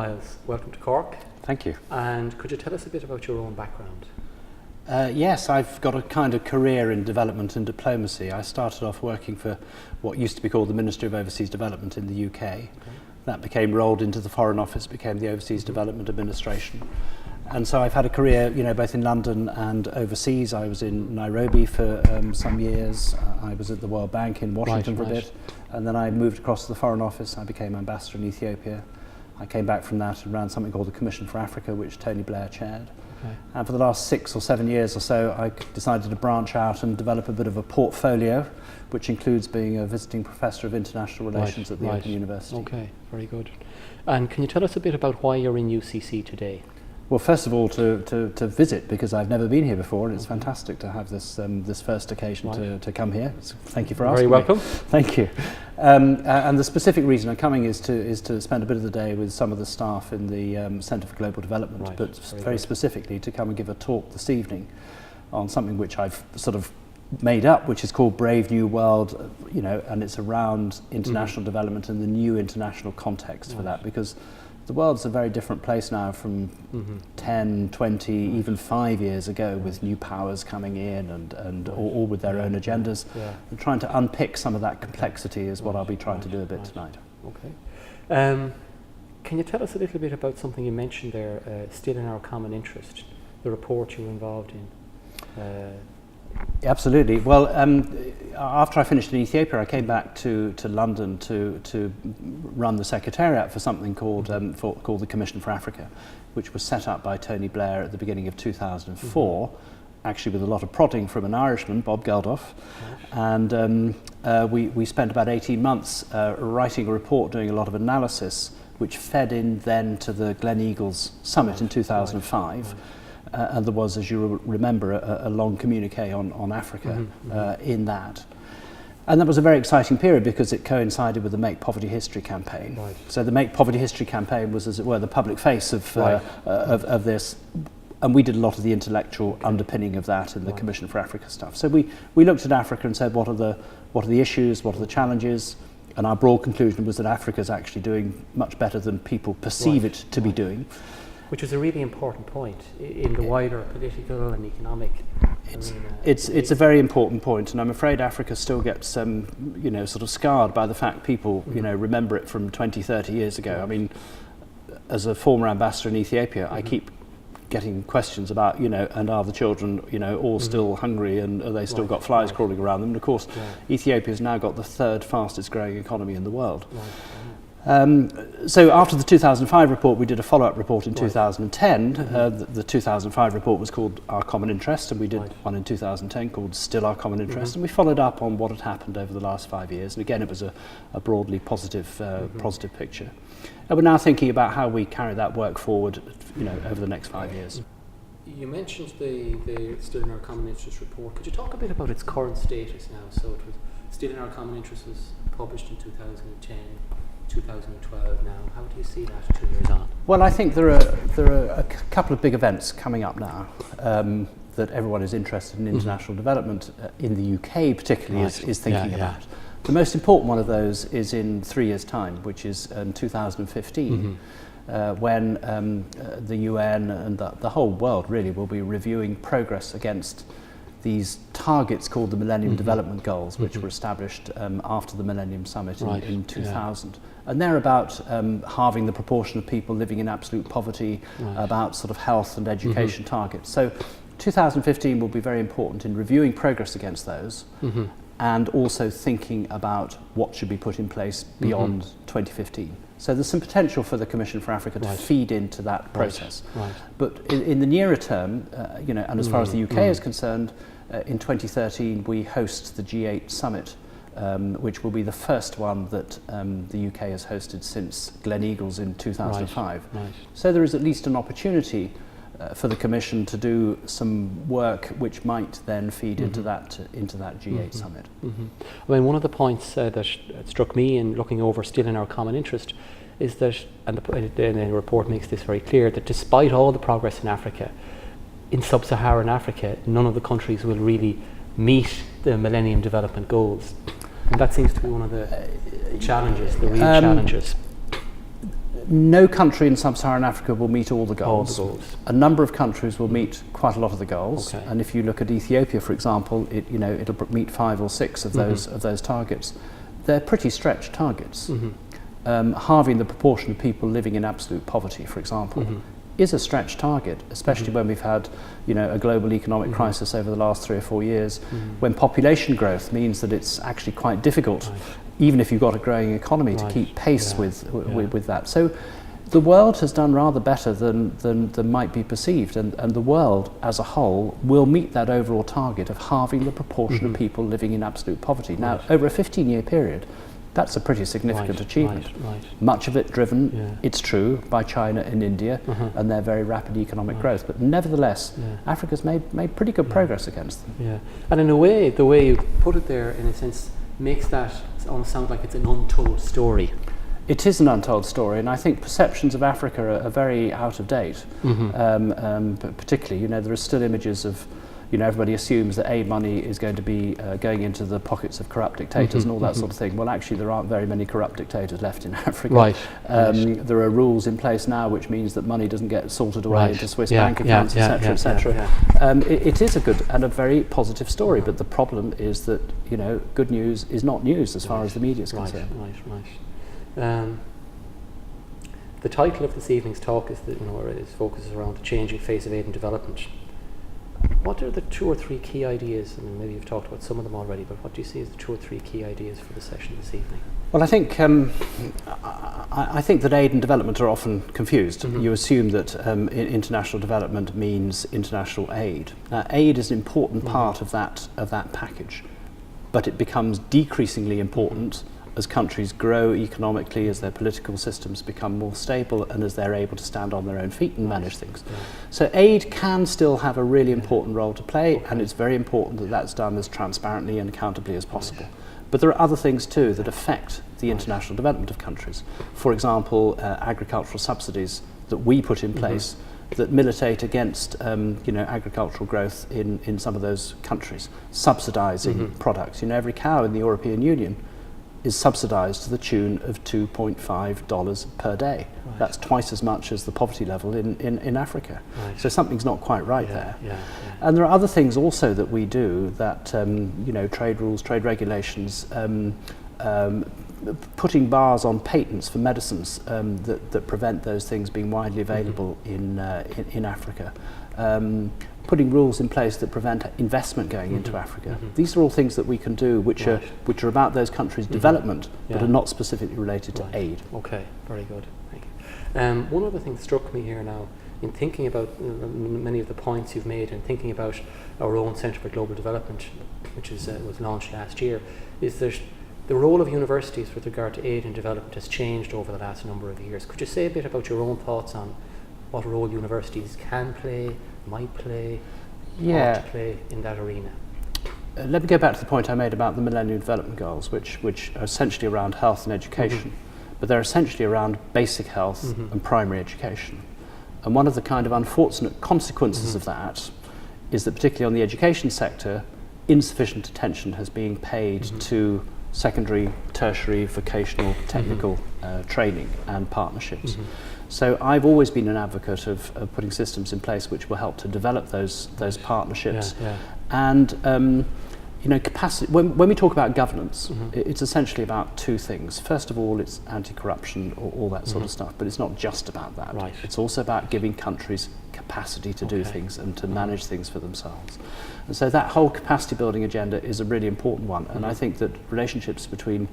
Myles, welcome to Cork. Thank you. And could you tell us a bit about your own background? Yes, I've got a kind of career in development and diplomacy. I started off working for what used to be called the Ministry of Overseas Development in the UK. Okay. That became rolled into the Foreign Office, became the Overseas Development Administration. And so I've had a career, both in London and overseas. I was in Nairobi for some years. I was at the World Bank in Washington for a bit. And then I moved across to the Foreign Office. I became ambassador in Ethiopia. I came back from that and ran something called the Commission for Africa, which Tony Blair chaired. Okay. And for the last 6 or 7 years or so, I decided to branch out and develop a bit of a portfolio, which includes being a visiting professor of international relations at the Open University. Okay, very good. And can you tell us a bit about why you're in UCC today? Well, first of all, to visit, because I've never been here before, and it's fantastic to have this this first occasion to come here. So thank you for asking. Very welcome. Me. Thank you. And the specific reason I'm coming is to spend a bit of the day with some of the staff in the Centre for Global Development, but very specifically to come and give a talk this evening on something which I've sort of made up, which is called Brave New World, and it's around international development and the new international context for that, because the world's a very different place now from 10, 20, even 5 years ago, with new powers coming in and all with their own agendas. And trying to unpick some of that complexity is what I'll be trying to do a bit tonight. Okay. Can you tell us a little bit about something you mentioned there, Still in Our Common Interest, the report you were involved in? Absolutely. Well, after I finished in Ethiopia, I came back to London to run the secretariat for something called the Commission for Africa, which was set up by Tony Blair at the beginning of 2004, actually with a lot of prodding from an Irishman, Bob Geldof. And we spent about 18 months writing a report, doing a lot of analysis, which fed in then to the Gleneagles Summit in 2005. And there was, as you remember, a long communique on Africa in that. And that was a very exciting period because it coincided with the Make Poverty History campaign. So the Make Poverty History campaign was, as it were, the public face of this. And we did a lot of the intellectual underpinning of that in the Commission for Africa stuff. So we looked at Africa and said, what are the issues, what are the challenges? And our broad conclusion was that Africa is actually doing much better than people perceive it to be doing. Which is a really important point in the wider political and economic arena. It's a very important point, and I'm afraid Africa still gets sort of scarred by the fact people remember it from 20, 30 years ago. I mean, as a former ambassador in Ethiopia, I keep getting questions about and are the children all still hungry, and are they still got flies crawling around them? And of course, Ethiopia's now got the 3rd fastest growing economy in the world. So after the 2005 report, we did a follow-up report in 2010. The 2005 report was called Our Common Interest, and we did one in 2010 called Still Our Common Interest, and we followed up on what had happened over the last 5 years. And again, it was a broadly positive picture. And we're now thinking about how we carry that work forward, over the next 5 years. You mentioned the Still in Our Common Interest report. Could you talk a bit about its current status now? So it was Still in Our Common Interest was published in 2010. 2012 now. How do you see that 2 years on? Well, I think there are a couple of big events coming up now that everyone is interested in international development in the UK particularly is thinking about. The most important one of those is in 3 years' time, which is in 2015, when the UN and the whole world really will be reviewing progress against these targets called the Millennium Development Goals, which were established after the Millennium Summit in 2000. And they're about halving the proportion of people living in absolute poverty, about sort of health and education targets. So 2015 will be very important in reviewing progress against those and also thinking about what should be put in place beyond 2015. So there's some potential for the Commission for Africa to feed into that process. But in the nearer term, and as far as the UK is concerned, in 2013 we host the G8 summit, which will be the first one that the UK has hosted since Gleneagles in 2005. So there is at least an opportunity for the Commission to do some work which might then feed into that G8 summit. I mean, one of the points that struck me in looking over Still in Our Common Interest is that, and the report makes this very clear, that despite all the progress in Africa, in sub-Saharan Africa, none of the countries will really meet the Millennium Development Goals. And that seems to be one of the challenges, the real challenges. No country in sub-Saharan Africa will meet all the goals. All the goals. A number of countries will meet quite a lot of the goals. Okay. And if you look at Ethiopia, for example, it'll meet 5 or 6 of those targets. They're pretty stretched targets. Halving the proportion of people living in absolute poverty, for example, is a stretched target, especially when we've had, a global economic crisis over the last 3 or 4 years, when population growth means that it's actually quite difficult, even if you've got a growing economy, to keep pace with that. So the world has done rather better than might be perceived, and the world as a whole will meet that overall target of halving the proportion of people living in absolute poverty. Now, over a 15-year period, that's a pretty significant achievement. Much of it driven, it's true, by China and India and their very rapid economic growth. But nevertheless, Africa's made pretty good progress against them. Yeah, and in a way, the way you put it there, in a sense, makes that almost sound like it's an untold story. It is an untold story, and I think perceptions of Africa are very out of date. Particularly, there are still images of, everybody assumes that aid money is going to be going into the pockets of corrupt dictators and all that sort of thing. Well, actually, there aren't very many corrupt dictators left in Africa. There are rules in place now which means that money doesn't get sorted away into Swiss bank accounts, etc., etc. It is a good and a very positive story, but the problem is that, good news is not news as far as the media is concerned. The title of this evening's talk is that it focuses around the changing face of aid and development. What are the 2 or 3 key ideas? I mean, maybe you've talked about some of them already, but what do you see as the 2 or 3 key ideas for the session this evening? Well, I think I think that aid and development are often confused. You assume that international development means international aid. Aid is an important part of that package, but it becomes decreasingly important as countries grow economically, as their political systems become more stable, and as they're able to stand on their own feet and manage things. So aid can still have a really important role to play, and it's very important that that's done as transparently and accountably as possible. But there are other things too that affect the international development of countries. For example, agricultural subsidies that we put in place that militate against agricultural growth in some of those countries, subsidising products. Every cow in the European Union is subsidised to the tune of $2.5 per day. That's twice as much as the poverty level in Africa. So something's not quite right there. And there are other things also that we do that, trade rules, trade regulations, putting bars on patents for medicines that prevent those things being widely available in Africa. Putting rules in place that prevent investment going into Africa. These are all things that we can do which are about those countries' development, but are not specifically related to aid. Okay, very good. Thank you. One other thing that struck me here now, in thinking about many of the points you've made and thinking about our own Centre for Global Development, which was launched last year, is that the role of universities with regard to aid and development has changed over the last number of years. Could you say a bit about your own thoughts on what role universities can play, might play, ought to play in that arena? Let me go back to the point I made about the Millennium Development Goals, which are essentially around health and education, but they're essentially around basic health and primary education. And one of the kind of unfortunate consequences of that is that, particularly on the education sector, insufficient attention has been paid to secondary, tertiary, vocational, technical training and partnerships. So I've always been an advocate of putting systems in place which will help to develop those partnerships. And capacity. When we talk about governance, it's essentially about 2 things. First of all, it's anti-corruption, or all that sort of stuff, but it's not just about that. It's also about giving countries capacity to do things and to manage things for themselves. And so that whole capacity building agenda is a really important one, and I think that relationships between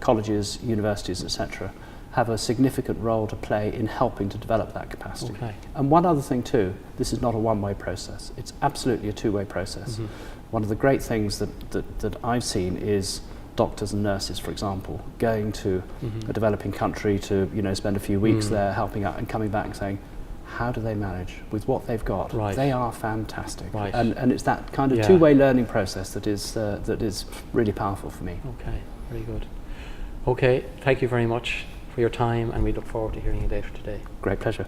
colleges, universities, etc., have a significant role to play in helping to develop that capacity. And one other thing too, this is not a one-way process, it's absolutely a 2-way process. One of the great things that I've seen is doctors and nurses, for example, going to a developing country to spend a few weeks there helping out and coming back and saying, how do they manage with what they've got? They are fantastic. And it's that kind of 2-way learning process that is really powerful for me. Okay, very good. Okay, thank you very much for your time, and we look forward to hearing you later today. Great pleasure.